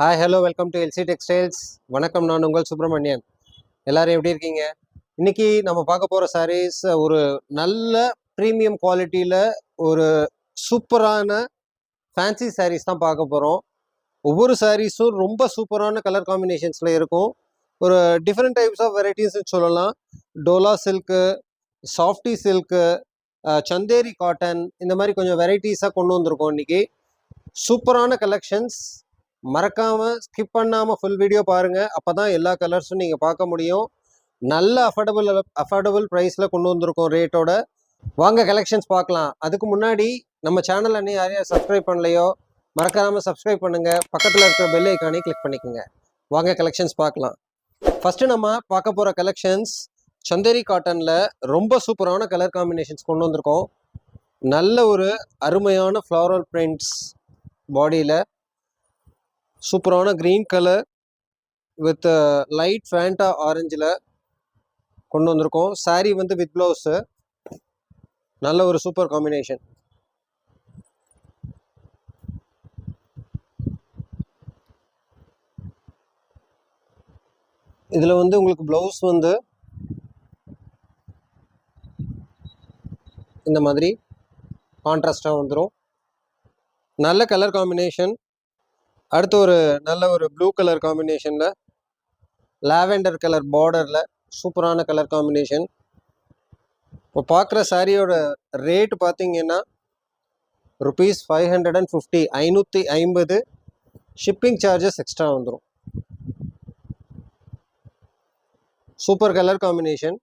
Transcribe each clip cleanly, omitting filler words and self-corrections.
Hi hello welcome to LC textiles. வணக்கம், நான் உங்கள் சுப்பிரமணியன். எல்லாரும் எப்படி இருக்கீங்க? இன்னைக்கு நம்ம பார்க்க போகிற சாரீஸ் ஒரு நல்ல ப்ரீமியம் குவாலிட்டியில் ஒரு சூப்பரான ஃபேன்சி சாரீஸ் தான் பார்க்க போகிறோம். ஒவ்வொரு சாரீஸும் ரொம்ப சூப்பரான கலர் காம்பினேஷன்ஸில் இருக்கும். ஒரு டிஃப்ரெண்ட் டைப்ஸ் ஆஃப் வெரைட்டிஸ்ன்னு சொல்லலாம். Dola silk, softy silk, Chanderi cotton, இந்த மாதிரி கொஞ்சம் வெரைட்டிஸாக கொண்டு வந்திருக்கோம் இன்னைக்கு. சூப்பரான கலெக்ஷன்ஸ். மறக்காம ஸ்கிப் பண்ணாம ஃபுல் வீடியோ பாருங்க. அப்பதான் எல்லா கலர்ஸும் நீங்க பார்க்க முடியும். நல்ல அஃபோர்டபுள் ப்ரைஸ்ல கொண்டு வந்திருக்கோம் ரேட்டோட. வாங்க கலெக்ஷன்ஸ் பார்க்கலாம். அதுக்கு முன்னாடி நம்ம சேனல் அண்ணி யாரையும் சப்ஸ்கிரைப் பண்ணலையோ மறக்காம சப்ஸ்கிரைப் பண்ணுங்க. பக்கத்தில் இருக்கிற பெல் ஐக்கானே கிளிக் பண்ணிக்கோங்க. வாங்க கலெக்ஷன்ஸ் பார்க்கலாம். ஃபர்ஸ்ட் நம்ம பார்க்க போற கலெக்ஷன்ஸ் சந்தேரி காட்டன்ல ரொம்ப சூப்பரான கலர் காம்பினேஷன்ஸ் கொண்டு வந்திருக்கோம். நல்ல ஒரு அருமையான ஃப்ளாரல் பிரிண்ட்ஸ் பாடியில் சூப்பரான green colour with light Fanta ஆரஞ்சில் கொண்டு வந்திருக்கோம். சாரீ வந்து வித் ப்ளவுஸு. நல்ல ஒரு சூப்பர் காம்பினேஷன். இதில் வந்து உங்களுக்கு ப்ளவுஸ் வந்து இந்த மாதிரி கான்ட்ராஸ்டாக வந்துடும். நல்ல கலர் காம்பினேஷன். அடுத்து ஒரு நல்ல ஒரு ப்ளூ கலர் காம்பினேஷனில் லாவெண்டர் கலர் பார்டரில் சூப்பரான கலர் காம்பினேஷன். இப்போ பார்க்குற சாரியோட ரேட் பார்த்தீங்கன்னா ₹550, 550. ஷிப்பிங் சார்ஜஸ் எக்ஸ்ட்ரா வந்துடும். Super colour combination.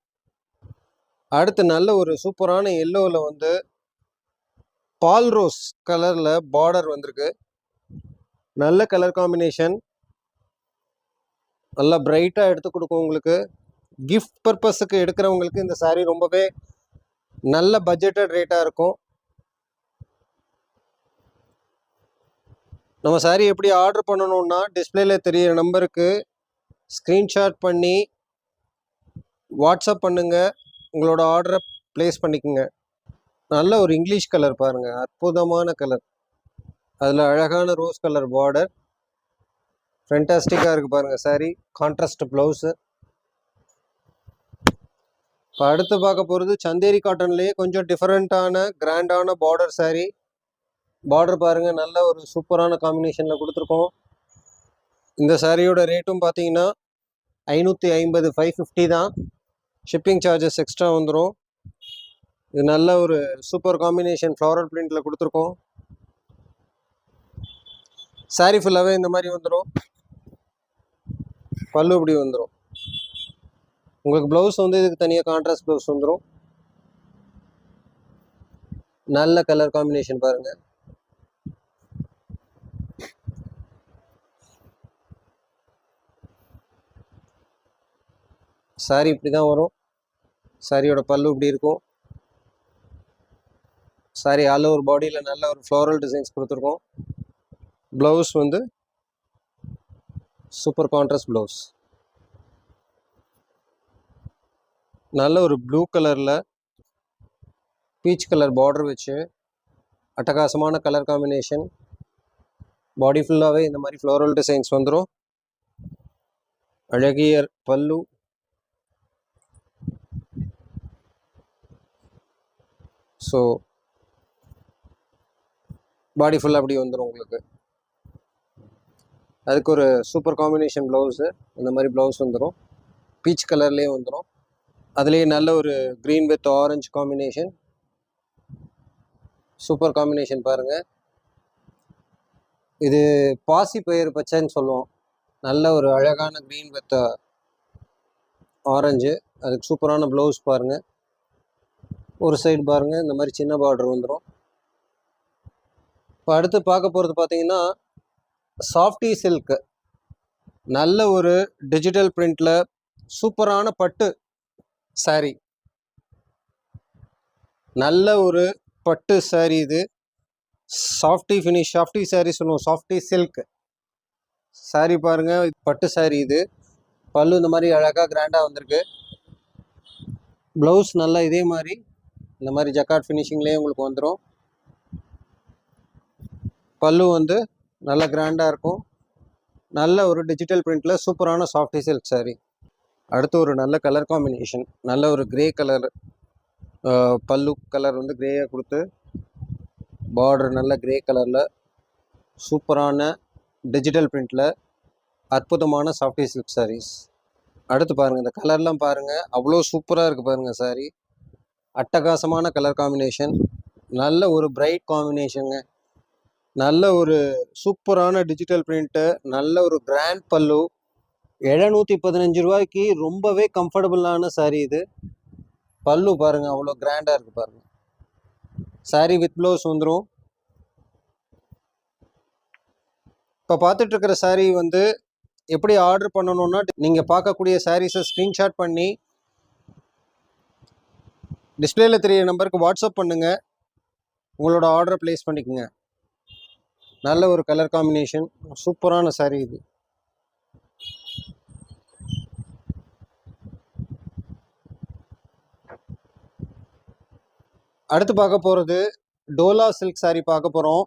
அடுத்து நல்ல ஒரு சூப்பரான எல்லோவில் வந்து பால் ரோஸ் கலரில் பார்டர் வந்திருக்கு. நல்ல கலர் காம்பினேஷன். நல்லா பிரைட்டாக எடுத்து கொடுக்கும் உங்களுக்கு. கிஃப்ட் பர்பஸுக்கு எடுக்கிறவங்களுக்கு இந்த சாரீ ரொம்பவே நல்ல பட்ஜெட்டட் ரேட்டாக இருக்கும். நம்ம சாரீ எப்படி ஆர்டர் பண்ணணும்னா டிஸ்பிளேல தெரியிற நம்பருக்கு ஸ்க்ரீன்ஷாட் பண்ணி வாட்ஸ்அப் பண்ணுங்க. உங்களோட ஆர்டரை ப்ளேஸ் பண்ணிக்கோங்க. நல்ல ஒரு இங்கிலீஷ் கலர் பாருங்கள், அற்புதமான கலர். அதில் அழகான ரோஸ் கலர் பார்டர். ஃபென்டாஸ்டிக்காக இருக்குது பாருங்கள் சாரீ. Contrast blouse. இப்போ அடுத்து பார்க்க போகிறது சந்தேரி காட்டன்லேயே கொஞ்சம் டிஃப்ரெண்ட்டான கிராண்டான பார்டர் சாரீ. பார்டர் பாருங்கள், நல்ல ஒரு சூப்பரான காம்பினேஷனில் கொடுத்துருக்கோம். இந்த சாரியோட ரேட்டும் பார்த்தீங்கன்னா 550, 550 தான். ஷிப்பிங் சார்ஜஸ் எக்ஸ்ட்ரா வந்துடும். இது நல்ல ஒரு சூப்பர் காம்பினேஷன் ஃப்ளாரல் பிரிண்டில் கொடுத்துருக்கோம். சாரீ ஃபுல்லாகவே இந்த மாதிரி வந்துடும். பல்லு இப்படி வந்துடும். உங்களுக்கு ப்ளவுஸ் வந்து இதுக்கு தனியாக கான்ட்ராஸ்ட் ப்ளவுஸ் வந்துடும். நல்ல கலர் காம்பினேஷன் பாருங்கள். சாரீ இப்படி தான் வரும். சாரியோட பல்லு இப்படி இருக்கும். சாரீ ஆல் ஓவர் பாடியில் நல்ல ஒரு ஃப்ளோரல் டிசைன்ஸ் கொடுத்துருக்கோம். ப்ளவுஸ் வந்து சூப்பர் கான்ட்ராஸ்ட் ப்ளவுஸ். நல்ல ஒரு ப்ளூ கலரில் பீச் கலர் பார்டர் வச்சு அட்டகாசமான கலர் காம்பினேஷன். பாடி ஃபுல்லாகவே இந்த மாதிரி ஃப்ளோரல் டிசைன்ஸ் வந்துடும். அழகிய பல்லு. ஸோ பாடி ஃபுல்லாக அப்படி வந்துடும் உங்களுக்கு. அதுக்கு ஒரு சூப்பர் காம்பினேஷன் ப்ளவுஸு. இந்த மாதிரி ப்ளவுஸ் வந்துடும். பீச் கலர்லேயே வந்துடும். அதுலேயே நல்ல ஒரு green with orange combination. Super combination பாருங்கள். இது பாசி பயிர் பச்சைன்னு சொல்லுவோம். நல்ல ஒரு அழகான க்ரீன் வித் ஆரஞ்சு. அதுக்கு சூப்பரான ப்ளவுஸ் பாருங்கள். ஒரு சைடு பாருங்கள், இந்த மாதிரி சின்ன பார்டர் வந்துடும். இப்போ அடுத்து பார்க்க போகிறது பார்த்தீங்கன்னா சாஃப்டி சில்க்கு. நல்ல ஒரு டிஜிட்டல் பிரிண்டில் சூப்பரான பட்டு சாரீ. நல்ல ஒரு பட்டு சாரீ இது. சாஃப்டி ஃபினிஷ், சாஃப்டி சாரீ சொல்லுவோம். சாஃப்டி சில்க் சாரீ பாருங்கள். பட்டு சாரீ இது. பல்லு இந்த மாதிரி அழகாக கிராண்டாக வந்திருக்கு. ப்ளவுஸ் நல்லா இதே மாதிரி இந்த மாதிரி ஜக்கார்ட் ஃபினிஷிங்லேயே உங்களுக்கு வந்துடும். பல்லு வந்து நல்லா கிராண்டாக இருக்கும். நல்ல ஒரு டிஜிட்டல் பிரிண்ட்ல சூப்பரான சாஃப்டி சில்க் சாரி. அடுத்து ஒரு நல்ல கலர் காம்பினேஷன், நல்ல ஒரு கிரே கலர், பல்லு கலர் வந்து கிரேயாக கொடுத்து பார்டர் நல்ல கிரே கலரில் சூப்பரான டிஜிட்டல் பிரிண்டில் அற்புதமான சாஃப்டி சில்க் சாரீஸ். அடுத்து பாருங்கள், இந்த கலர்லாம் பாருங்கள், அவ்வளோ சூப்பராக இருக்குது பாருங்கள் சாரீ. அட்டகாசமான கலர் காம்பினேஷன், நல்ல ஒரு பிரைட் காம்பினேஷனுங்க, நல்ல ஒரு சூப்பரான டிஜிட்டல் பிரிண்ட்டு, நல்ல ஒரு கிராண்ட் பல்லு. 715 ரூபாய்க்கு ரொம்பவே கம்ஃபர்டபுளான சாரீ இது. பல்லு பாருங்கள், அவ்வளோ கிராண்டாக இருக்குது பாருங்கள். சாரீ வித் ப்ளவுஸ் வந்துடும். இப்போ பார்த்துட்ருக்கிற சாரீ வந்து எப்படி ஆர்டர் பண்ணணுன்னா, நீங்கள் பார்க்கக்கூடிய சாரீஸை ஸ்க்ரீன்ஷாட் பண்ணி டிஸ்பிளேல தெரிய நம்பருக்கு வாட்ஸ்அப் பண்ணுங்கள், உங்களோட ஆர்டரை ப்ளேஸ் பண்ணிக்கோங்க. நல்ல ஒரு கலர் காம்பினேஷன், சூப்பரான சாரீ இது. அடுத்து பார்க்க போகிறது டோலா சில்க் சாரீ பார்க்க போகிறோம்.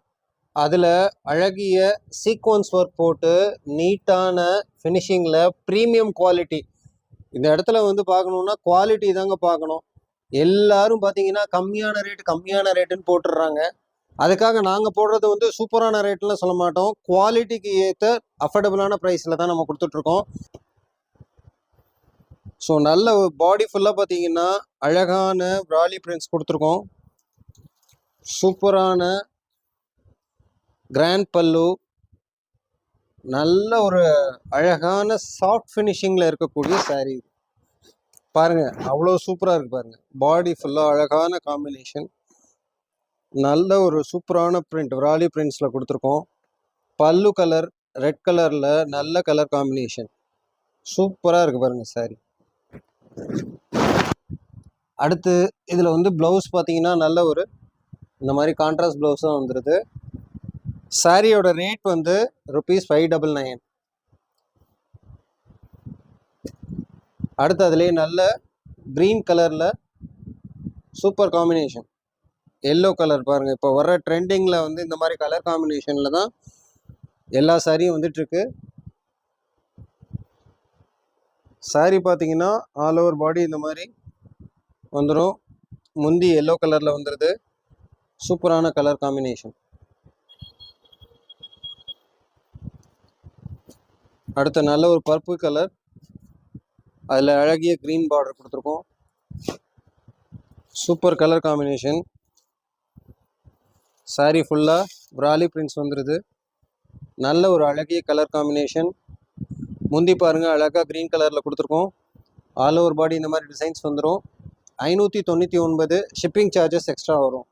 அதில் அழகிய சீக்வன்ஸ் ஒர்க் போட்டு நீட்டான ஃபினிஷிங்கில் ப்ரீமியம் குவாலிட்டி. இந்த இடத்துல வந்து பார்க்கணுன்னா குவாலிட்டி தாங்க பார்க்கணும். எல்லாரும் பார்த்தீங்கன்னா கம்மியான ரேட்டுன்னு போட்டுடுறாங்க. அதுக்காக நாங்கள் போடுறது வந்து சூப்பரான ரேட்லாம் சொல்ல மாட்டோம், குவாலிட்டிக்கு ஏற்ற அஃபோர்டபுளான ப்ரைஸில் தான் நம்ம கொடுத்துட்ருக்கோம். ஸோ நல்ல பாடி ஃபுல்லாக பார்த்தீங்கன்னா அழகான பிராலி பிரிண்ட்ஸ் கொடுத்துருக்கோம். சூப்பரான கிராண்ட் பல்லு, நல்ல ஒரு அழகான சாஃப்ட் ஃபினிஷிங்கில் இருக்கக்கூடிய சாரீ பாருங்கள், அவ்வளோ சூப்பராக இருக்குது பாருங்கள். பாடி ஃபுல்லாக அழகான காம்பினேஷன், நல்ல ஒரு சூப்பரான பிரிண்ட் விராலி பிரிண்ட்ஸில் கொடுத்துருக்கோம். பல்லு கலர் ரெட் கலரில் நல்ல கலர் காம்பினேஷன், சூப்பராக இருக்குது பாருங்கள் சாரீ. அடுத்து இதில் வந்து ப்ளவுஸ் பார்த்தீங்கன்னா நல்ல ஒரு இந்த மாதிரி கான்ட்ராஸ்ட் ப்ளவுஸாக வந்துடுது. சாரியோட ரேட் வந்து ₹599. அடுத்து அதுலேயே நல்ல க்ரீன் கலரில் சூப்பர் காம்பினேஷன், எல்லோ கலர் பாருங்கள். இப்போ வர்ற ட்ரெண்டிங்கில் வந்து இந்த மாதிரி கலர் காம்பினேஷனில் தான் எல்லா சாரியும் வந்துட்டுருக்கு. சாரி பார்த்தீங்கன்னா ஆல் ஓவர் பாடி இந்த மாதிரி வந்துடும். முந்தி எல்லோ கலரில் வந்துடுது, சூப்பரான கலர் காம்பினேஷன். அடுத்த நல்ல ஒரு பர்பிள் கலர், அதில் அழகிய க்ரீன் பார்டர் கொடுத்துருக்கோம். Super colour combination. சாரீ ஃபுல்லாக விராலி பிரிண்ட்ஸ் வந்துடுது. நல்ல ஒரு அழகிய கலர் காம்பினேஷன். முந்தி பாருங்கள், அழகாக க்ரீன் கலரில் கொடுத்துருக்கோம். ஆல் ஓவர் பாடி இந்த மாதிரி டிசைன்ஸ் வந்துடும். 599. ஷிப்பிங் சார்ஜஸ் எக்ஸ்ட்ரா வரும்.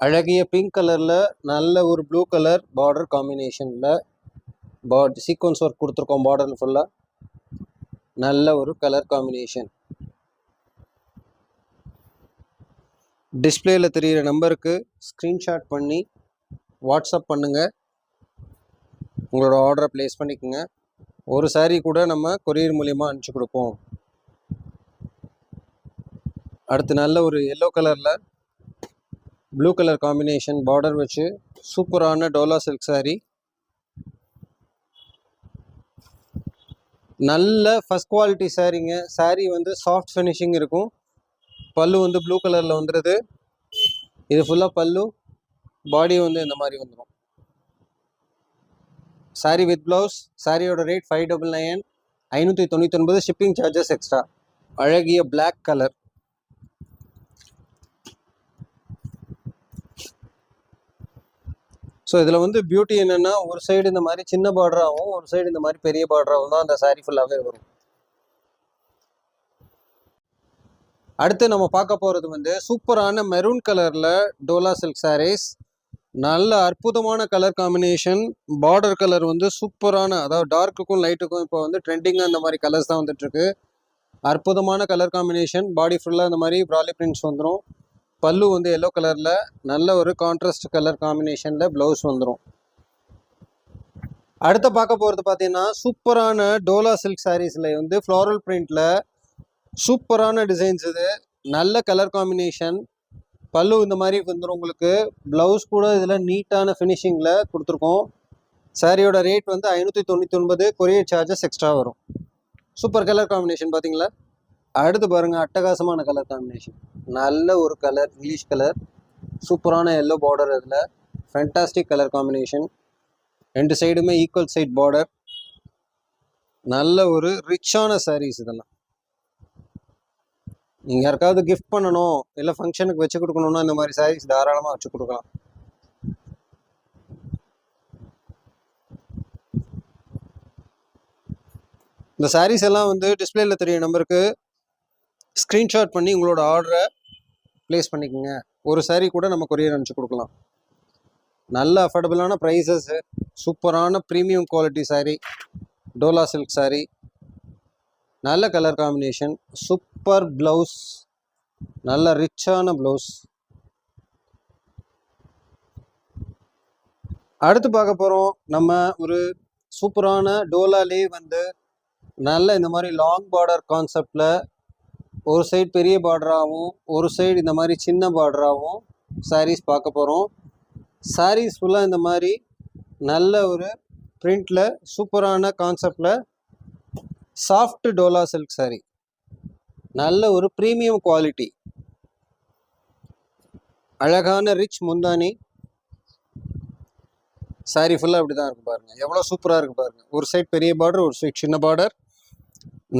அழகிய பிங்க் கலரில் நல்ல ஒரு ப்ளூ கலர் பார்டர் காம்பினேஷனில் சீக்வன்ஸ் ஒர்க் கொடுத்துருக்கோம். பார்டர் ஃபுல்லாக நல்ல ஒரு கலர் காம்பினேஷன். டிஸ்பிளேயில் தெரிகிற நம்பருக்கு ஸ்க்ரீன்ஷாட் பண்ணி வாட்ஸ்அப் பண்ணுங்கள், உங்களோட ஆர்டரை ப்ளேஸ் பண்ணிக்கோங்க. ஒரு சாரீ கூட நம்ம கொரியர் மூலிமா அனுப்பிச்சி கொடுப்போம். அடுத்து நல்ல ஒரு எல்லோ கலரில் ப்ளூ கலர் காம்பினேஷன் பார்டர் வச்சு சூப்பரான டோலா சில்க் சாரீ. நல்ல ஃபஸ்ட் குவாலிட்டி சாரீங்க. சாரீ வந்து சாஃப்ட் ஃபினிஷிங் இருக்கும். பல்லு வந்து ப்ளூ கலரில் வந்துடுது. இது ஃபுல்லாக பல்லு, பாடி வந்து இந்த மாதிரி வந்துடும். Sari with blouse. சாரியோட ரேட் $599, 599. Shipping charges extra. அழகிய பிளாக் கலர். ஸோ இதில் வந்து பியூட்டி என்னென்னா, ஒரு சைடு இந்த மாதிரி சின்ன பார்டராகவும் ஒரு சைடு இந்த மாதிரி பெரிய பார்டராகவும் தான் அந்த சாரீ ஃபுல்லாகவே வரும். அடுத்து நம்ம பார்க்க போகிறது வந்து சூப்பரான மெரூன் கலரில் டோலா சில்க் சாரீஸ். நல்ல அற்புதமான கலர் காம்பினேஷன். பார்டர் கலர் வந்து சூப்பரான, அதாவது டார்க்குக்கும் லைட்டுக்கும் இப்போ வந்து ட்ரெண்டிங்காக இந்த மாதிரி கலர்ஸ் தான் வந்துட்டுருக்கு. அற்புதமான கலர் காம்பினேஷன். பாடி ஃபுல்லாக இந்த மாதிரி பிராலி பிரிண்ட்ஸ் வந்துடும். பல்லு வந்து எல்லோ கலரில் நல்ல ஒரு கான்ட்ராஸ்ட் கலர் காம்பினேஷனில் ப்ளவுஸ் வந்துடும். அடுத்து பார்க்க போகிறது பார்த்தீங்கன்னா சூப்பரான டோலா சில்க் சாரீஸில் வந்து ஃப்ளாரல் பிரிண்டில் சூப்பரான டிசைன்ஸ். இது நல்ல கலர் காம்பினேஷன். பல்லு இந்த மாதிரி வந்துடும் உங்களுக்கு. ப்ளவுஸ் கூட இதில் நீட்டான ஃபினிஷிங்கில் கொடுத்துருக்கோம். சாரியோட ரேட் வந்து 599, கொரியர் சார்ஜஸ் எக்ஸ்ட்ரா வரும். சூப்பர் கலர் காம்பினேஷன் பார்த்தீங்களா? அடுத்து பாருங்க, அட்டகாசமான கலர் காம்பினேஷன். நல்ல ஒரு கலர், இங்கிலீஷ் கலர், சூப்பரான எல்லோ பார்டர். அதில் ஃபேண்டாஸ்டிக் கலர் காம்பினேஷன். 2 சைடுமே ஈக்குவல் சைட் பார்டர். நல்ல ஒரு ரிச்சான சாரீஸ் இதெல்லாம். நீங்கள் யாருக்காவது கிஃப்ட் பண்ணணும், இல்லை ஃபங்க்ஷனுக்கு வச்சு கொடுக்கணும்னா இந்த மாதிரி சாரீஸ் தாராளமாக வச்சு கொடுக்கலாம். இந்த சாரீஸ் எல்லாம் வந்து டிஸ்பிளேல தெரிய நம்பருக்கு ஸ்க்ரீன்ஷாட் பண்ணி உங்களோட ஆர்டரை ப்ளேஸ் பண்ணிக்கோங்க. ஒரு சாரீ கூட நம்ம கொரியர் அனுப்பிச்சு கொடுக்கலாம். நல்ல அஃபோர்டபுளான ப்ரைஸஸ், சூப்பரான premium quality sari, Dola silk sari, நல்ல கலர் காம்பினேஷன், சூப்பர் ப்ளவுஸ், நல்ல ரிச்சான ப்ளவுஸ். அடுத்து பார்க்க போகிறோம் நம்ம ஒரு சூப்பரான டோலாலே வந்து நல்ல இந்த மாதிரி லாங் பார்டர் கான்செப்டில் ஒரு சைடு பெரிய பார்டராகவும் ஒரு சைடு இந்த மாதிரி சின்ன பார்டராகவும் சாரீஸ் பார்க்க போகிறோம். சாரீஸ் ஃபுல்லாக இந்த மாதிரி நல்ல ஒரு பிரிண்டில் சூப்பரான கான்செப்டில் சாஃப்ட் டோலா சில்க் சாரீ, நல்ல ஒரு ப்ரீமியம் குவாலிட்டி, அழகான ரிச் முந்தானி. சாரீ ஃபுல்லாக அப்படி தான் இருக்குது பாருங்கள், எவ்வளோ சூப்பராக இருக்குது பாருங்கள். ஒரு சைடு பெரிய பார்டர், ஒரு சைடு சின்ன பார்டர்.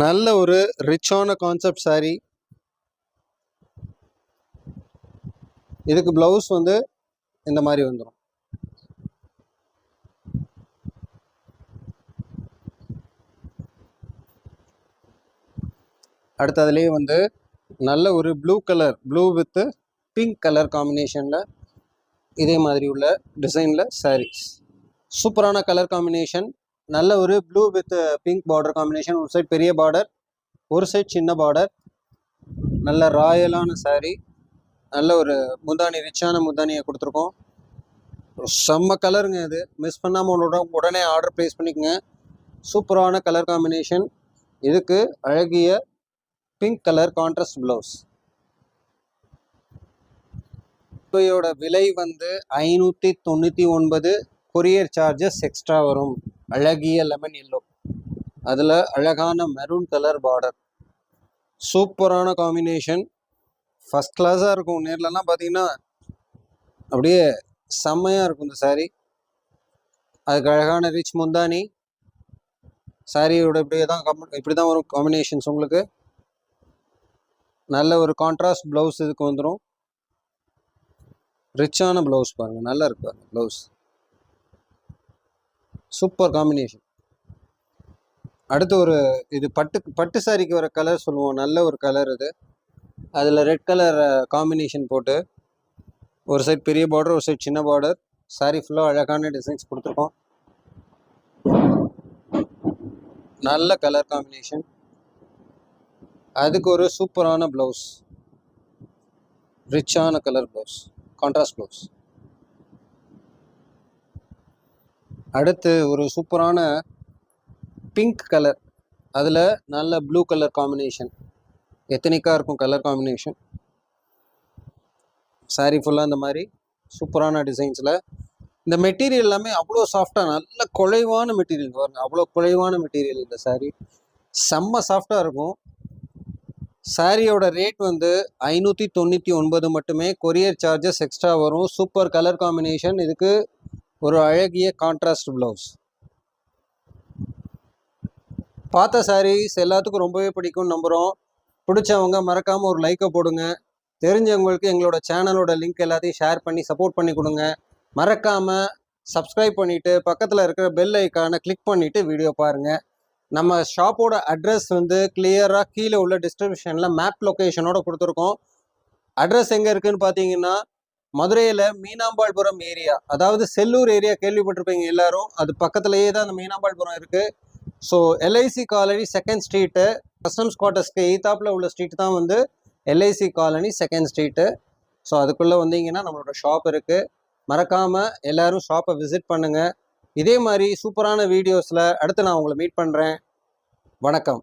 நல்ல ஒரு ரிச்சான கான்செப்ட் சாரீ. இதுக்கு ப்ளவுஸ் வந்து இந்த மாதிரி வந்துடும். அடுத்து அதுலேயே வந்து நல்ல ஒரு blue colour, blue with pink colour காம்பினேஷனில் இதே மாதிரி உள்ள டிசைனில் சாரீஸ். சூப்பரான கலர் காம்பினேஷன். நல்ல ஒரு blue with pink border combination. ஒரு சைட் பெரிய பார்டர், ஒரு சைட் சின்ன பார்டர். நல்ல ராயலான சாரீ. நல்ல ஒரு முந்தானி, ரிச்சான முந்தானியை கொடுத்துருக்கோம். செம்ம கலருங்க இது. மிஸ் பண்ணாமல் உடனே ஆர்டர் ப்ளேஸ் பண்ணிக்கோங்க. சூப்பரான கலர் காம்பினேஷன். இதுக்கு அழகிய பிங்க் கலர் கான்ட்ராஸ்ட் ப்ளவுஸ். இப்போயோட விலை வந்து 599, கொரியர் சார்ஜஸ் எக்ஸ்ட்ரா வரும். அழகிய லெமன் எல்லோ, அதில் அழகான மெரூன் கலர் பார்டர். சூப்பரான காம்பினேஷன், ஃபஸ்ட் கிளாஸாக இருக்கும். நேர்லலாம் பார்த்தீங்கன்னா அப்படியே செம்மையாக இருக்கும் இந்த சாரீ. அதுக்கு அழகான ரிச் முந்தானி. சாரியோட இப்படி தான் வரும் காம்பினேஷன்ஸ் உங்களுக்கு. நல்ல ஒரு கான்ட்ராஸ்ட் ப்ளவுஸ் இதுக்கு வந்துடும். ரிச்சான ப்ளவுஸ் பாருங்கள், நல்லா இருக்கு பாருங்கள் ப்ளவுஸ். Super combination. அடுத்து ஒரு இது பட்டு சாரிக்கு வர கலர் சொல்லுவோம், நல்ல ஒரு கலர் இது. அதில் ரெட் கலர் காம்பினேஷன் போட்டு ஒரு சைட் பெரிய பார்டர், ஒரு சைட் சின்ன பார்டர். சாரீ ஃபுல்லாக அழகான டிசைன்ஸ் கொடுத்துருக்கோம். நல்ல கலர் காம்பினேஷன். அதுக்கு ஒரு சூப்பரான ப்ளவுஸ், ரிச்சான கலர் ப்ளவுஸ், கான்ட்ராஸ்ட் ப்ளவுஸ். அடுத்து ஒரு சூப்பரான பிங்க் கலர், அதில் நல்ல ப்ளூ கலர் காம்பினேஷன். எத்தனிக்காக இருக்கும் கலர் காம்பினேஷன். சாரீ ஃபுல்லாக இந்த மாதிரி சூப்பரான டிசைன்ஸில். இந்த மெட்டீரியல் எல்லாமே அவ்வளோ சாஃப்டாக, நல்ல குழைவான மெட்டீரியல் பாருங்க, அவ்வளோ குழைவான மெட்டீரியல். இந்த சாரீ செம்ம சாஃப்டாக இருக்கும். சாரியோட ரேட் வந்து 599 மட்டுமே, கொரியர் சார்ஜஸ் எக்ஸ்ட்ரா வரும். Super colour combination. இதுக்கு ஒரு அழகிய கான்ட்ராஸ்ட் ப்ளவுஸ். பார்த்த சாரீஸ் எல்லாத்துக்கும் ரொம்பவே பிடிக்கும்னு நம்புகிறோம். பிடிச்சவங்க மறக்காமல் ஒரு லைக்கை போடுங்க. தெரிஞ்சவங்களுக்கு எங்களோட சேனலோட லிங்க் எல்லாத்தையும் ஷேர் பண்ணி சப்போர்ட் பண்ணி கொடுங்க. மறக்காமல் சப்ஸ்கிரைப் பண்ணிவிட்டு பக்கத்தில் இருக்கிற பெல் ஐக்கானை கிளிக் பண்ணிவிட்டு வீடியோ பாருங்கள். நம்ம ஷாப்போட அட்ரஸ் வந்து கிளியராக கீழே உள்ள டிஸ்கிரிப்ஷனில் மேப் லொக்கேஷனோட கொடுத்துருக்கோம். அட்ரஸ் எங்கே இருக்குதுன்னு பார்த்தீங்கன்னா, மதுரையில் மீனாம்பாள்புரம் ஏரியா, அதாவது செல்லூர் ஏரியா கேள்விப்பட்டிருப்பீங்க எல்லாரும். அது பக்கத்துலேயே தான் அந்த மீனாம்பாள்புரம் இருக்குது. So LIC colony 2nd street, customs குவார்ட்டர்ஸ்க்கு எய்த்தாப்பில் உள்ள ஸ்ட்ரீட் தான் வந்து LIC colony 2nd street. So அதுக்குள்ளே வந்தீங்கன்னா நம்மளோட ஷாப் இருக்குது. மறக்காமல் எல்லோரும் ஷாப்பை விசிட் பண்ணுங்கள். இதே மாதிரி சூப்பரான வீடியோஸில் அடுத்து நான் உங்களை மீட் பண்ணுறேன். வணக்கம்.